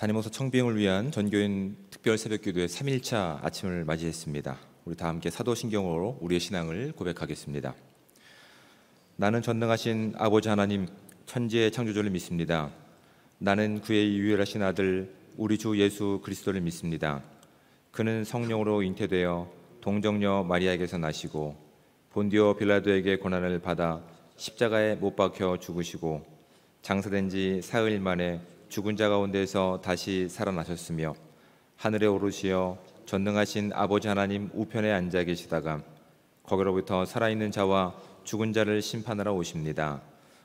담임목사 청빙을 위한 전교인 특별 새벽기도의 3일차 아침을 맞이했습니다. 우리 다 함께 사도신경으로 우리의 신앙을 고백하겠습니다. 나는 전능하신 아버지 하나님 천지의 창조주를 믿습니다. 나는 그의 유일하신 아들 우리 주 예수 그리스도를 믿습니다. 그는 성령으로 잉태되어 동정녀 마리아에게서 나시고 본디오 빌라도에게 고난을 받아 십자가에 못 박혀 죽으시고 장사된 지 사흘 만에 죽은 자 가운데서 다시 살아나셨으며 하늘에 오르시어 전능하신 아버지 하나님 우편에 앉아 계시다가 거기로부터 살아있는 자와 죽은 자를 심판하러 오십니다.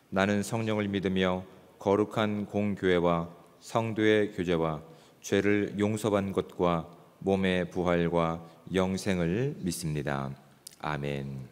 나는 성령을 믿으며 거룩한 공교회와 성도의 교제와 죄를 용서받는 것과 몸의 부활과 영생을 믿습니다. 아멘.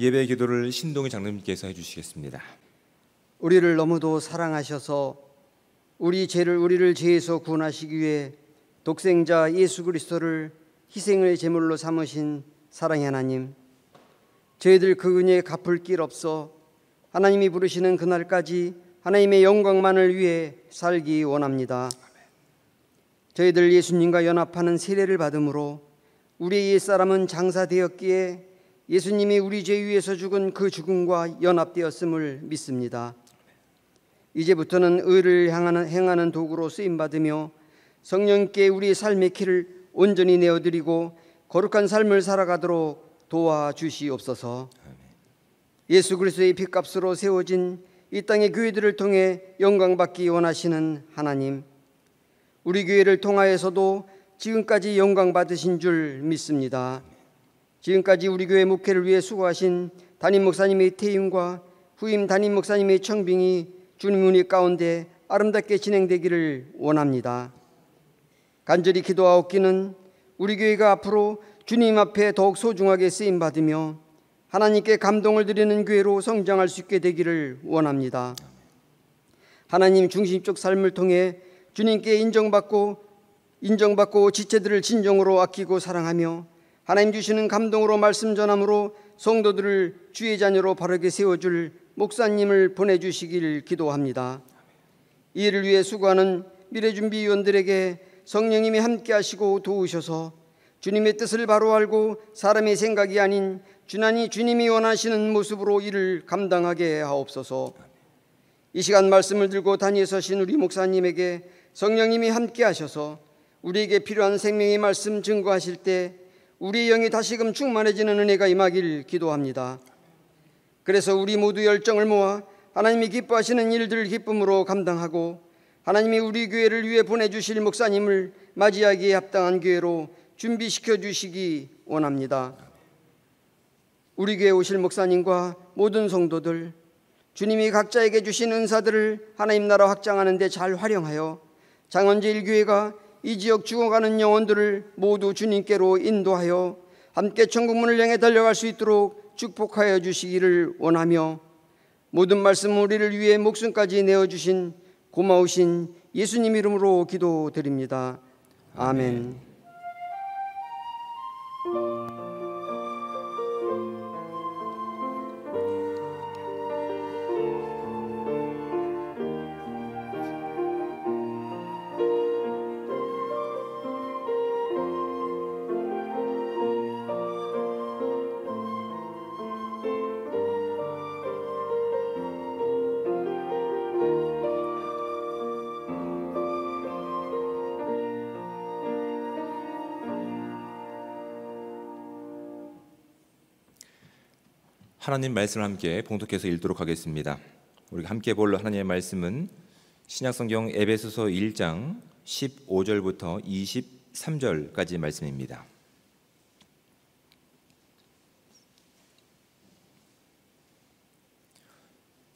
예배 기도를 신동희 장로님께서 해주시겠습니다. 우리를 너무도 사랑하셔서 우리를 죄에서 구원하시기 위해 독생자 예수 그리스도를 희생의 제물로 삼으신 사랑의 하나님, 저희들 그 은혜에 갚을 길 없어 하나님이 부르시는 그날까지 하나님의 영광만을 위해 살기 원합니다. 저희들 예수님과 연합하는 세례를 받음으로 우리의 옛사람은 장사되었기에 예수님이 우리 죄 위에서 죽은 그 죽음과 연합되었음을 믿습니다. 이제부터는 의를 행하는 도구로 쓰임받으며 성령께 우리의 삶의 길을 온전히 내어드리고 거룩한 삶을 살아가도록 도와주시옵소서. 예수 그리스도의 피값으로 세워진 이 땅의 교회들을 통해 영광받기 원하시는 하나님, 우리 교회를 통하여서도 지금까지 영광받으신 줄 믿습니다. 지금까지 우리 교회 목회를 위해 수고하신 담임 목사님의 퇴임과 후임 담임 목사님의 청빙이 주님 은혜 가운데 아름답게 진행되기를 원합니다. 간절히 기도하옵기는 우리 교회가 앞으로 주님 앞에 더욱 소중하게 쓰임받으며 하나님께 감동을 드리는 교회로 성장할 수 있게 되기를 원합니다. 하나님 중심적 삶을 통해 주님께 인정받고 지체들을 진정으로 아끼고 사랑하며 하나님 주시는 감동으로 말씀 전함으로 성도들을 주의 자녀로 바르게 세워줄 목사님을 보내주시길 기도합니다. 이 일을 위해 수고하는 미래준비위원들에게 성령님이 함께 하시고 도우셔서 주님의 뜻을 바로 알고 사람의 생각이 아닌 주나니 주님이 원하시는 모습으로 일을 감당하게 하옵소서. 이 시간 말씀을 들고 단위에 서신 우리 목사님에게 성령님이 함께 하셔서 우리에게 필요한 생명의 말씀 증거하실 때 우리의 영이 다시금 충만해지는 은혜가 임하길 기도합니다. 그래서 우리 모두 열정을 모아 하나님이 기뻐하시는 일들을 기쁨으로 감당하고 하나님이 우리 교회를 위해 보내주실 목사님을 맞이하기에 합당한 교회로 준비시켜 주시기 원합니다. 우리 교회에 오실 목사님과 모든 성도들, 주님이 각자에게 주신 은사들을 하나님 나라 확장하는 데 잘 활용하여 장원제일교회가 이 지역 죽어가는 영혼들을 모두 주님께로 인도하여 함께 천국문을 향해 달려갈 수 있도록 축복하여 주시기를 원하며 모든 말씀 우리를 위해 목숨까지 내어주신 고마우신 예수님 이름으로 기도드립니다. 아멘. 하나님 말씀을 함께 봉독해서 읽도록 하겠습니다. 우리가 함께 볼 하나님의 말씀은 신약성경 에베소서 1장 15절부터 23절까지 말씀입니다.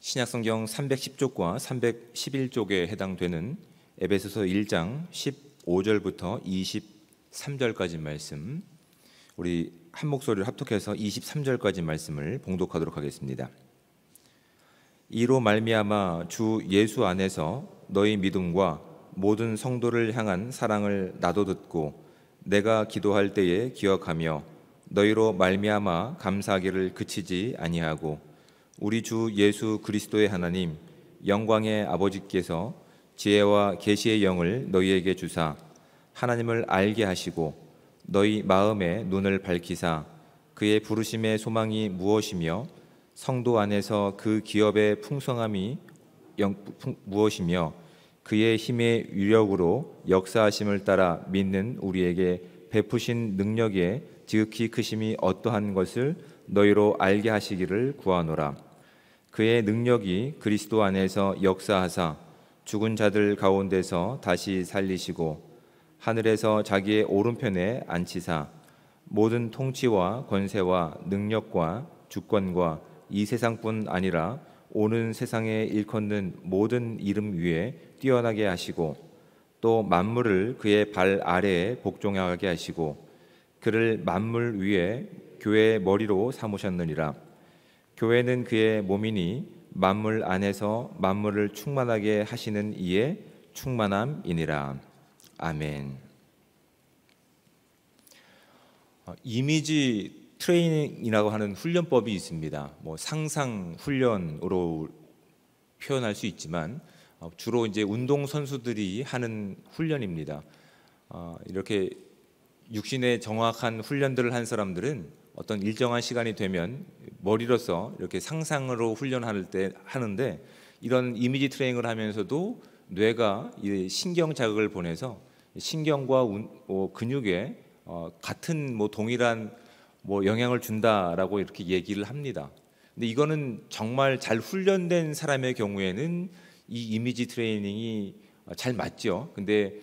신약성경 310쪽과 311쪽에 해당되는 에베소서 1장 15절부터 23절까지 말씀, 우리 한 목소리를 합독해서 23절까지 말씀을 봉독하도록 하겠습니다. 이로 말미암아 주 예수 안에서 너희 믿음과 모든 성도를 향한 사랑을 나도 듣고 내가 기도할 때에 기억하며 너희로 말미암아 감사하기를 그치지 아니하고 우리 주 예수 그리스도의 하나님 영광의 아버지께서 지혜와 계시의 영을 너희에게 주사 하나님을 알게 하시고 너희 마음의 눈을 밝히사 그의 부르심의 소망이 무엇이며 성도 안에서 그 기업의 풍성함이 무엇이며 그의 힘의 위력으로 역사하심을 따라 믿는 우리에게 베푸신 능력의 지극히 크심이 어떠한 것을 너희로 알게 하시기를 구하노라. 그의 능력이 그리스도 안에서 역사하사 죽은 자들 가운데서 다시 살리시고 하늘에서 자기의 오른편에 앉히사 모든 통치와 권세와 능력과 주권과 이 세상뿐 아니라 오는 세상에 일컫는 모든 이름 위에 뛰어나게 하시고 또 만물을 그의 발 아래에 복종하게 하시고 그를 만물 위에 교회의 머리로 삼으셨느니라. 교회는 그의 몸이니 만물 안에서 만물을 충만하게 하시는 이의 충만함이니라. 아멘. 이미지 트레이닝이라고 하는 훈련법이 있습니다. 상상 훈련으로 표현할 수 있지만 주로 이제 운동 선수들이 하는 훈련입니다. 이렇게 육신의 정확한 훈련들을 한 사람들은 어떤 일정한 시간이 되면 머리로서 이렇게 상상으로 훈련할 때 하는데 이런 이미지 트레이닝을 하면서도 뇌가 신경 자극을 보내서 신경과 근육에 같은 동일한 영향을 준다라고 이렇게 얘기를 합니다. 근데 이거는 정말 잘 훈련된 사람의 경우에는 이 이미지 트레이닝이 잘 맞죠. 근데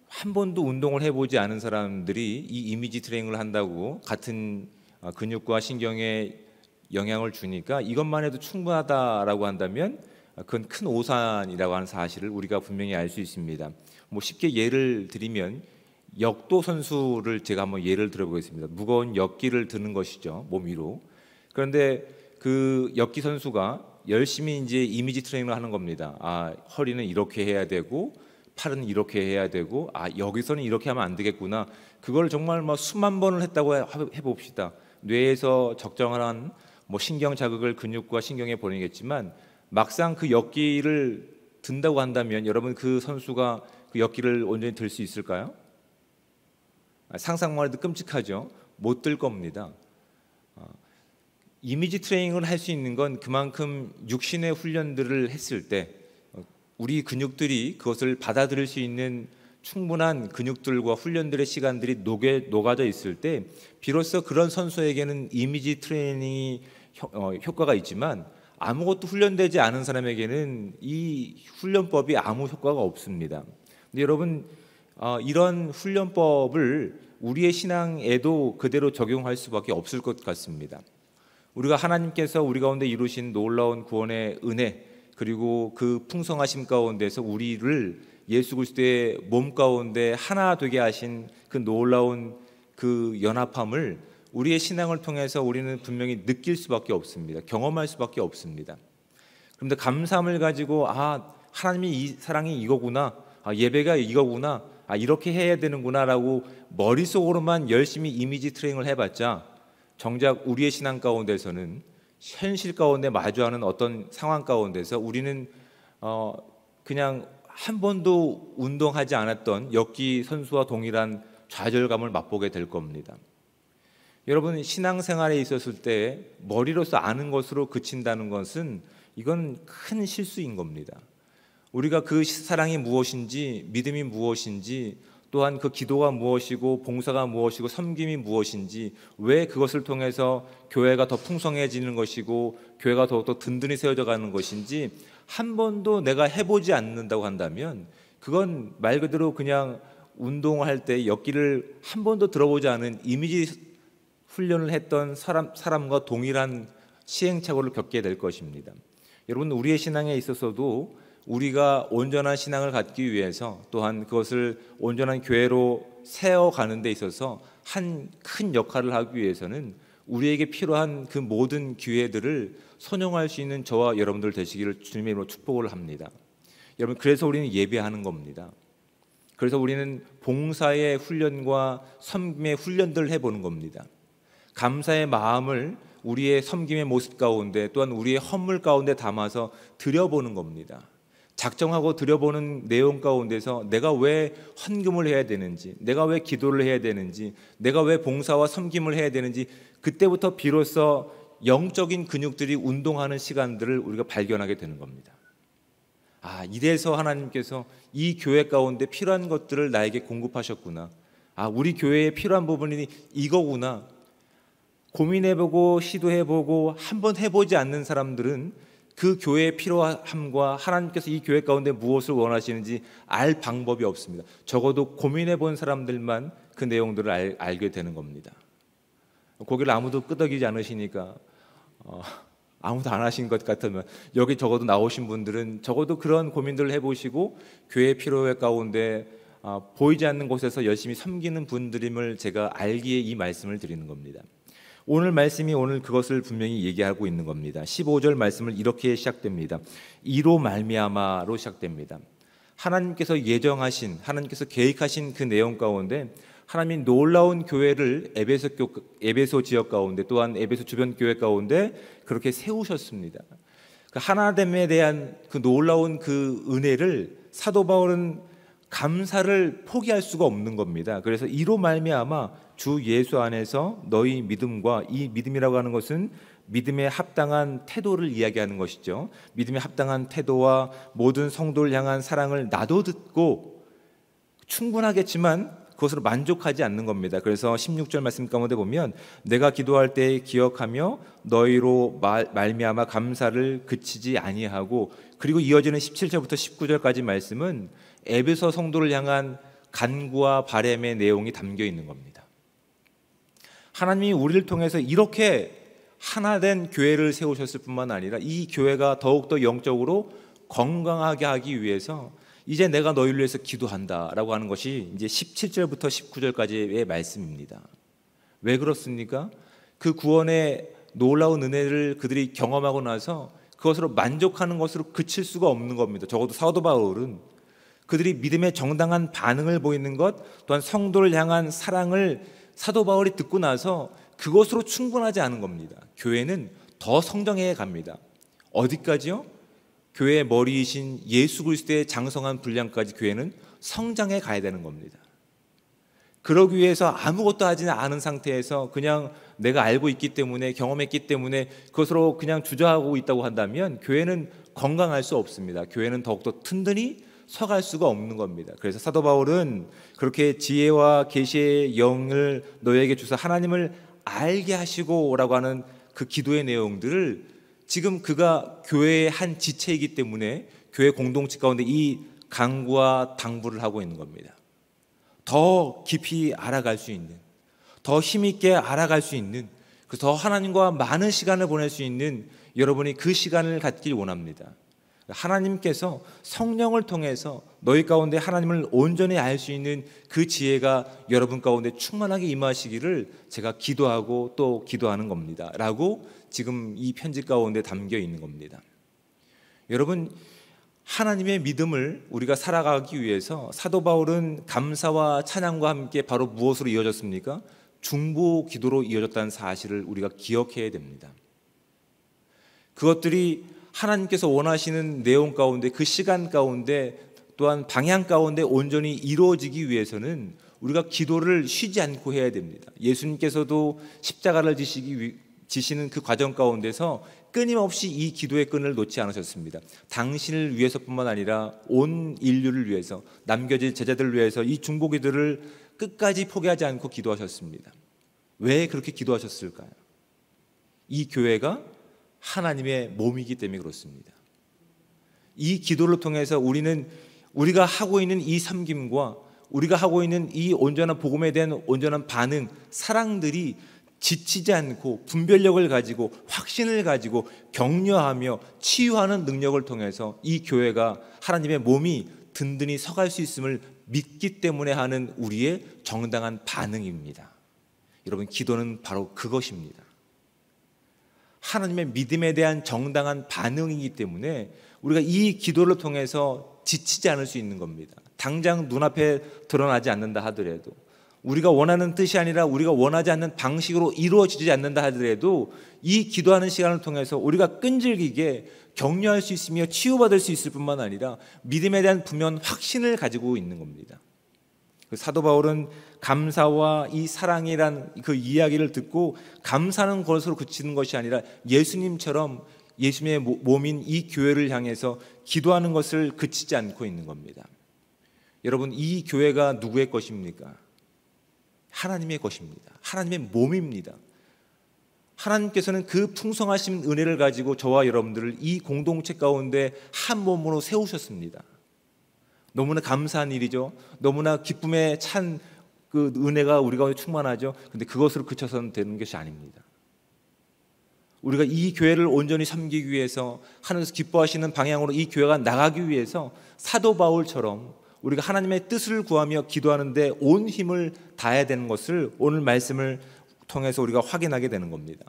한 번도 운동을 해보지 않은 사람들이 이 이미지 트레이닝을 한다고 같은 근육과 신경에 영향을 주니까 이것만 해도 충분하다라고 한다면 그건 큰 오산이라고 하는 사실을 우리가 분명히 알 수 있습니다. 쉽게 예를 드리면 역도 선수를 제가 한번 예를 들어보겠습니다. 무거운 역기를 드는 것이죠, 몸 위로. 그런데 그 역기 선수가 열심히 이제 이미지 트레이닝을 하는 겁니다. 허리는 이렇게 해야 되고 팔은 이렇게 해야 되고 여기서는 이렇게 하면 안 되겠구나. 그걸 정말 수만 번을 했다고 해봅시다. 뇌에서 적정한 신경 자극을 근육과 신경에 보내겠지만 막상 그 역기를 든다고 한다면 여러분 그 선수가 그 역기를 온전히 들 수 있을까요? 상상만 해도 끔찍하죠. 못 들 겁니다. 이미지 트레이닝을 할 수 있는 건 그만큼 육신의 훈련들을 했을 때 우리 근육들이 그것을 받아들일 수 있는 충분한 근육들과 훈련들의 시간들이 녹아져 있을 때 비로소 그런 선수에게는 이미지 트레이닝이 효과가 있지만 아무것도 훈련되지 않은 사람에게는 이 훈련법이 아무 효과가 없습니다. 근데 여러분 이런 훈련법을 우리의 신앙에도 그대로 적용할 수밖에 없을 것 같습니다. 우리가 하나님께서 우리 가운데 이루신 놀라운 구원의 은혜 그리고 그 풍성하심 가운데서 우리를 예수 그리스도의 몸 가운데 하나 되게 하신 그 놀라운 그 연합함을 우리의 신앙을 통해서 우리는 분명히 느낄 수밖에 없습니다. 경험할 수밖에 없습니다. 그런데 감사함을 가지고 하나님이 이 사랑이 이거구나, 예배가 이거구나, 이렇게 해야 되는구나라고 머릿속으로만 열심히 이미지 트레이닝을 해봤자 정작 우리의 신앙 가운데서는 현실 가운데 마주하는 어떤 상황 가운데서 우리는 그냥 한 번도 운동하지 않았던 역기 선수와 동일한 좌절감을 맛보게 될 겁니다. 여러분 신앙생활에 있었을 때 머리로서 아는 것으로 그친다는 것은 이건 큰 실수인 겁니다. 우리가 그 사랑이 무엇인지 믿음이 무엇인지 또한 그 기도가 무엇이고 봉사가 무엇이고 섬김이 무엇인지 왜 그것을 통해서 교회가 더 풍성해지는 것이고 교회가 더욱더 든든히 세워져 가는 것인지 한 번도 내가 해보지 않는다고 한다면 그건 말 그대로 그냥 운동할 때 역기를 한 번도 들어보지 않은 이미지 훈련을 했던 사람과 동일한 시행착오를 겪게 될 것입니다. 여러분 우리의 신앙에 있어서도 우리가 온전한 신앙을 갖기 위해서 또한 그것을 온전한 교회로 세워가는 데 있어서 한 큰 역할을 하기 위해서는 우리에게 필요한 그 모든 기회들을 선용할 수 있는 저와 여러분들 되시기를 주님의 이름으로 축복을 합니다. 여러분 그래서 우리는 예배하는 겁니다. 그래서 우리는 봉사의 훈련과 섬김의 훈련들을 해보는 겁니다. 감사의 마음을 우리의 섬김의 모습 가운데 또한 우리의 헌물 가운데 담아서 드려보는 겁니다. 작정하고 드려보는 내용 가운데서 내가 왜 헌금을 해야 되는지, 내가 왜 기도를 해야 되는지, 내가 왜 봉사와 섬김을 해야 되는지 그때부터 비로소 영적인 근육들이 운동하는 시간들을 우리가 발견하게 되는 겁니다. 이래서 하나님께서 이 교회 가운데 필요한 것들을 나에게 공급하셨구나. 우리 교회에 필요한 부분이 이거구나. 고민해보고 시도해보고 한번 해보지 않는 사람들은 그 교회의 필요함과 하나님께서 이 교회 가운데 무엇을 원하시는지 알 방법이 없습니다. 적어도 고민해 본 사람들만 그 내용들을 알게 되는 겁니다. 고개를 아무도 끄덕이지 않으시니까 아무도 안 하신 것 같으면 여기 적어도 나오신 분들은 적어도 그런 고민들을 해보시고 교회의 필요 가운데 보이지 않는 곳에서 열심히 섬기는 분들임을 제가 알기에 이 말씀을 드리는 겁니다. 오늘 말씀이 오늘 그것을 분명히 얘기하고 있는 겁니다. 15절 말씀을 이렇게 시작됩니다. 이로 말미암아로 시작됩니다. 하나님께서 예정하신, 하나님께서 계획하신 그 내용 가운데 하나님이 놀라운 교회를 에베소 지역 가운데 또한 에베소 주변 교회 가운데 그렇게 세우셨습니다. 그 하나됨에 대한 그 놀라운 그 은혜를 사도 바울은 감사를 포기할 수가 없는 겁니다. 그래서 이로 말미암아 주 예수 안에서 너희 믿음과, 이 믿음이라고 하는 것은 믿음에 합당한 태도를 이야기하는 것이죠. 믿음에 합당한 태도와 모든 성도를 향한 사랑을 나도 듣고 충분하겠지만 그것으로 만족하지 않는 겁니다. 그래서 16절 말씀 가운데 보면 내가 기도할 때 기억하며 너희로 말미암아 감사를 그치지 아니하고, 그리고 이어지는 17절부터 19절까지 말씀은 에베소 성도를 향한 간구와 바람의 내용이 담겨 있는 겁니다. 하나님이 우리를 통해서 이렇게 하나된 교회를 세우셨을 뿐만 아니라 이 교회가 더욱더 영적으로 건강하게 하기 위해서 이제 내가 너희를 위해서 기도한다라고 하는 것이 이제 17절부터 19절까지의 말씀입니다. 왜 그렇습니까? 그 구원의 놀라운 은혜를 그들이 경험하고 나서 그것으로 만족하는 것으로 그칠 수가 없는 겁니다. 적어도 사도 바울은 그들이 믿음의 정당한 반응을 보이는 것, 또한 성도를 향한 사랑을 사도 바울이 듣고 나서 그것으로 충분하지 않은 겁니다. 교회는 더 성장해 갑니다. 어디까지요? 교회의 머리이신 예수 그리스도의 장성한 분량까지 교회는 성장해 가야 되는 겁니다. 그러기 위해서 아무것도 하지 않은 상태에서 그냥 내가 알고 있기 때문에, 경험했기 때문에 그것으로 그냥 주저하고 있다고 한다면 교회는 건강할 수 없습니다. 교회는 더욱더 튼튼히 서갈 수가 없는 겁니다. 그래서 사도 바울은 그렇게 지혜와 계시의 영을 너에게 주사 하나님을 알게 하시고라고 하는 그 기도의 내용들을 지금 그가 교회의 한 지체이기 때문에 교회 공동체 가운데 이 강구와 당부를 하고 있는 겁니다. 더 깊이 알아갈 수 있는, 더 힘있게 알아갈 수 있는, 더 하나님과 많은 시간을 보낼 수 있는 여러분이 그 시간을 갖길 원합니다. 하나님께서 성령을 통해서 너희 가운데 하나님을 온전히 알 수 있는 그 지혜가 여러분 가운데 충만하게 임하시기를 제가 기도하고 또 기도하는 겁니다 라고 지금 이 편지 가운데 담겨 있는 겁니다. 여러분, 하나님의 믿음을 우리가 살아가기 위해서 사도 바울은 감사와 찬양과 함께 바로 무엇으로 이어졌습니까? 중보 기도로 이어졌다는 사실을 우리가 기억해야 됩니다. 그것들이 하나님께서 원하시는 내용 가운데, 그 시간 가운데, 또한 방향 가운데 온전히 이루어지기 위해서는 우리가 기도를 쉬지 않고 해야 됩니다. 예수님께서도 십자가를 지시는 그 과정 가운데서 끊임없이 이 기도의 끈을 놓지 않으셨습니다. 당신을 위해서뿐만 아니라 온 인류를 위해서, 남겨질 제자들을 위해서 이 중보 기도를 끝까지 포기하지 않고 기도하셨습니다. 왜 그렇게 기도하셨을까요? 이 교회가 하나님의 몸이기 때문에 그렇습니다. 이 기도를 통해서 우리가 하고 있는 이 섬김과 우리가 하고 있는 이 온전한 복음에 대한 온전한 반응, 사랑들이 지치지 않고 분별력을 가지고 확신을 가지고 격려하며 치유하는 능력을 통해서 이 교회가 하나님의 몸이 든든히 서갈 수 있음을 믿기 때문에 하는 우리의 정당한 반응입니다. 여러분, 기도는 바로 그것입니다. 하나님의 믿음에 대한 정당한 반응이기 때문에 우리가 이 기도를 통해서 지치지 않을 수 있는 겁니다. 당장 눈앞에 드러나지 않는다 하더라도, 우리가 원하는 뜻이 아니라 우리가 원하지 않는 방식으로 이루어지지 않는다 하더라도 이 기도하는 시간을 통해서 우리가 끈질기게 격려할 수 있으며 치유받을 수 있을 뿐만 아니라 믿음에 대한 분명 확신을 가지고 있는 겁니다. 사도 바울은 감사와 이 사랑이란 그 이야기를 듣고 감사하는 것으로 그치는 것이 아니라 예수님처럼 예수님의 몸인 이 교회를 향해서 기도하는 것을 그치지 않고 있는 겁니다. 여러분, 이 교회가 누구의 것입니까? 하나님의 것입니다. 하나님의 몸입니다. 하나님께서는 그 풍성하신 은혜를 가지고 저와 여러분들을 이 공동체 가운데 한 몸으로 세우셨습니다. 너무나 감사한 일이죠. 너무나 기쁨에 찬 그 은혜가 우리 가운데 충만하죠. 근데 그것으로 그쳐서는 되는 것이 아닙니다. 우리가 이 교회를 온전히 섬기기 위해서, 하나님께서 기뻐하시는 방향으로 이 교회가 나가기 위해서 사도 바울처럼 우리가 하나님의 뜻을 구하며 기도하는데 온 힘을 다해야 되는 것을 오늘 말씀을 통해서 우리가 확인하게 되는 겁니다.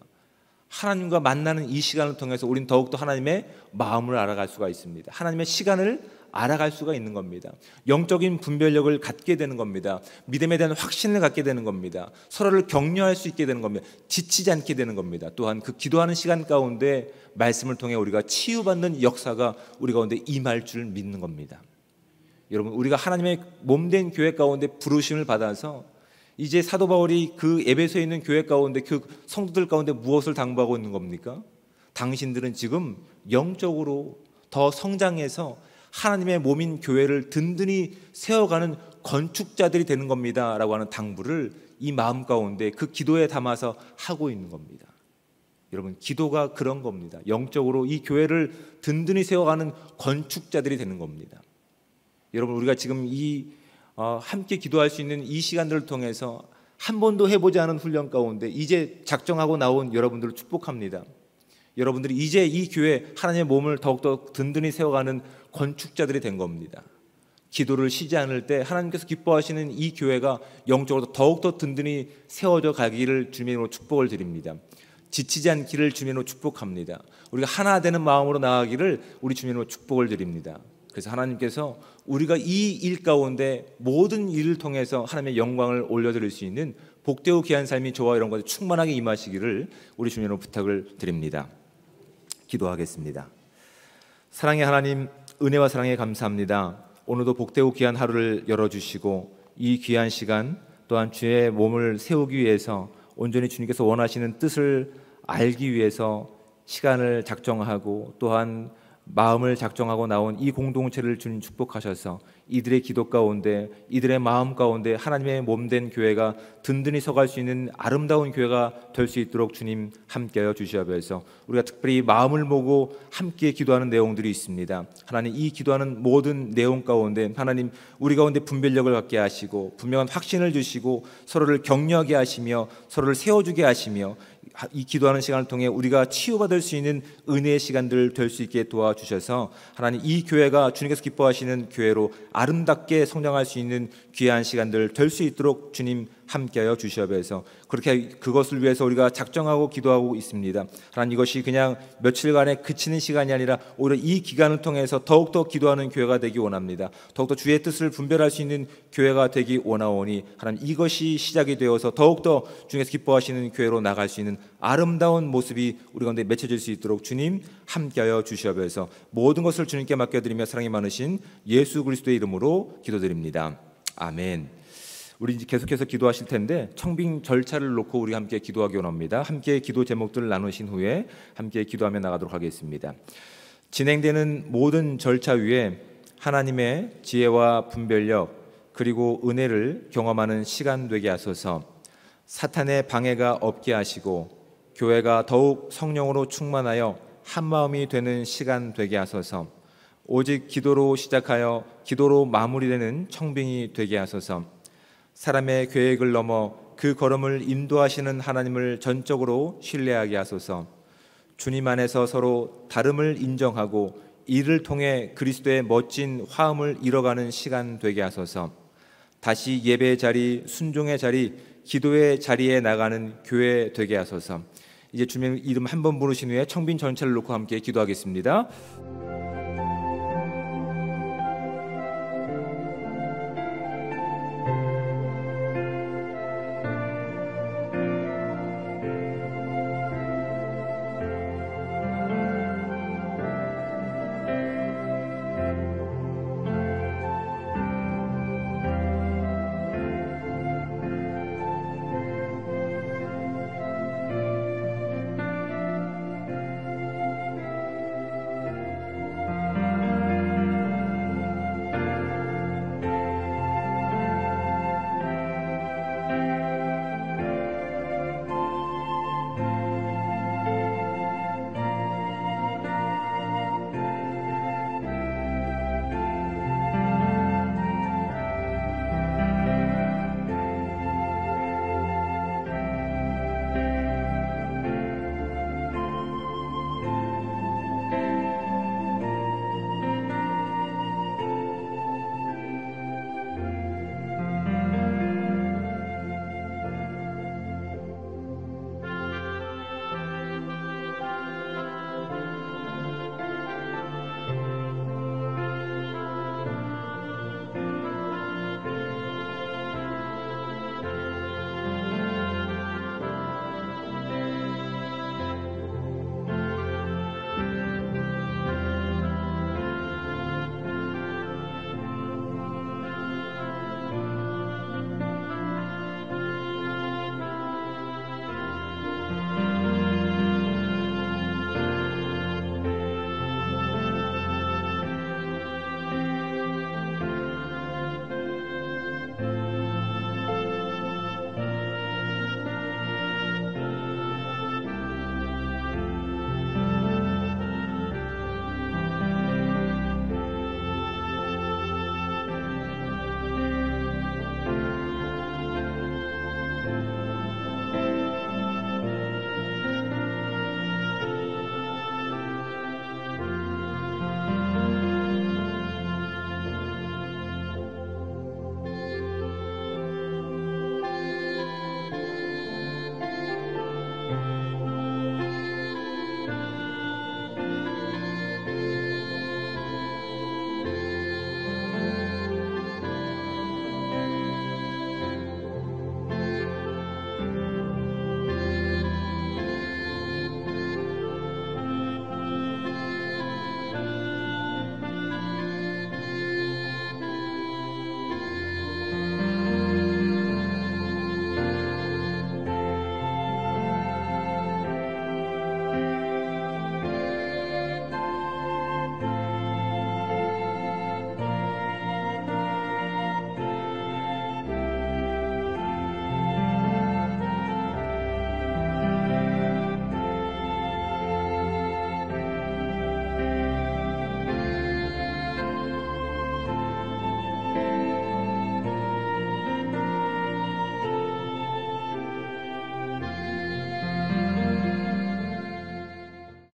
하나님과 만나는 이 시간을 통해서 우리는 더욱더 하나님의 마음을 알아갈 수가 있습니다. 하나님의 시간을 알아갈 수가 있는 겁니다. 영적인 분별력을 갖게 되는 겁니다. 믿음에 대한 확신을 갖게 되는 겁니다. 서로를 격려할 수 있게 되는 겁니다. 지치지 않게 되는 겁니다. 또한 그 기도하는 시간 가운데 말씀을 통해 우리가 치유받는 역사가 우리 가운데 임할 줄 믿는 겁니다. 여러분, 우리가 하나님의 몸된 교회 가운데 부르심을 받아서 이제 사도 바울이 그 에베소에 있는 교회 가운데 그 성도들 가운데 무엇을 당부하고 있는 겁니까? 당신들은 지금 영적으로 더 성장해서 하나님의 몸인 교회를 든든히 세워가는 건축자들이 되는 겁니다 라고 하는 당부를 이 마음 가운데 그 기도에 담아서 하고 있는 겁니다. 여러분, 기도가 그런 겁니다. 영적으로 이 교회를 든든히 세워가는 건축자들이 되는 겁니다. 여러분, 우리가 지금 함께 기도할 수 있는 이 시간들을 통해서 한 번도 해보지 않은 훈련 가운데 이제 작정하고 나온 여러분들을 축복합니다. 여러분들이 이제 이 교회 하나님의 몸을 더욱더 든든히 세워가는 건축자들이 된 겁니다. 기도를 쉬지 않을 때 하나님께서 기뻐하시는 이 교회가 영적으로 더욱더 든든히 세워져 가기를 주님으로 축복을 드립니다. 지치지 않기를 주님으로 축복합니다. 우리가 하나 되는 마음으로 나아가기를 우리 주님으로 축복을 드립니다. 그래서 하나님께서 우리가 이 일 가운데 모든 일을 통해서 하나님의 영광을 올려드릴 수 있는 복되고 귀한 삶이 저와 이런 것에 충만하게 임하시기를 우리 주님으로 부탁을 드립니다. 기도하겠습니다. 사랑의 하나님, 은혜와 사랑에 감사합니다. 오늘도 복되고 귀한 하루를 열어주시고 이 귀한 시간 또한 주의 몸을 세우기 위해서 온전히 주님께서 원하시는 뜻을 알기 위해서 시간을 작정하고 또한 마음을 작정하고 나온 이 공동체를 주님 축복하셔서 이들의 기도 가운데 이들의 마음 가운데 하나님의 몸된 교회가 든든히 서갈 수 있는 아름다운 교회가 될 수 있도록 주님 함께하여 주시옵소서. 우리가 특별히 마음을 모으고 함께 기도하는 내용들이 있습니다. 하나님, 이 기도하는 모든 내용 가운데 하나님 우리 가운데 분별력을 갖게 하시고 분명한 확신을 주시고 서로를 격려하게 하시며 서로를 세워주게 하시며 이 기도하는 시간을 통해 우리가 치유받을 수 있는 은혜의 시간들 될 수 있게 도와주셔서 하나님 이 교회가 주님께서 기뻐하시는 교회로 아름답게 성장할 수 있는 귀한 시간들 될 수 있도록 주님 함께하여 주시옵소서. 그렇게 그것을 위해서 우리가 작정하고 기도하고 있습니다. 하나님, 이것이 그냥 며칠간의 그치는 시간이 아니라 오히려 이 기간을 통해서 더욱더 기도하는 교회가 되기 원합니다. 더욱더 주의 뜻을 분별할 수 있는 교회가 되기 원하오니 하나님, 이것이 시작이 되어서 더욱더 주님께서 기뻐하시는 교회로 나갈 수 있는 아름다운 모습이 우리 가운데 맺혀질 수 있도록 주님 함께하여 주시옵소서. 모든 것을 주님께 맡겨드리며 사랑이 많으신 예수 그리스도의 이름으로 기도드립니다. 아멘. 우리 이제 계속해서 기도하실 텐데 청빙 절차를 놓고 우리 함께 기도하기 원합니다. 함께 기도 제목들을 나누신 후에 함께 기도하며 나가도록 하겠습니다. 진행되는 모든 절차 위에 하나님의 지혜와 분별력 그리고 은혜를 경험하는 시간 되게 하소서. 사탄의 방해가 없게 하시고 교회가 더욱 성령으로 충만하여 한마음이 되는 시간 되게 하소서. 오직 기도로 시작하여 기도로 마무리되는 청빙이 되게 하소서. 사람의 계획을 넘어 그 걸음을 인도하시는 하나님을 전적으로 신뢰하게 하소서. 주님 안에서 서로 다름을 인정하고 이를 통해 그리스도의 멋진 화음을 이뤄가는 시간 되게 하소서. 다시 예배의 자리, 순종의 자리, 기도의 자리에 나가는 교회 되게 하소서. 이제 주님 이름 한 번 부르신 후에 청빈 전체를 놓고 함께 기도하겠습니다.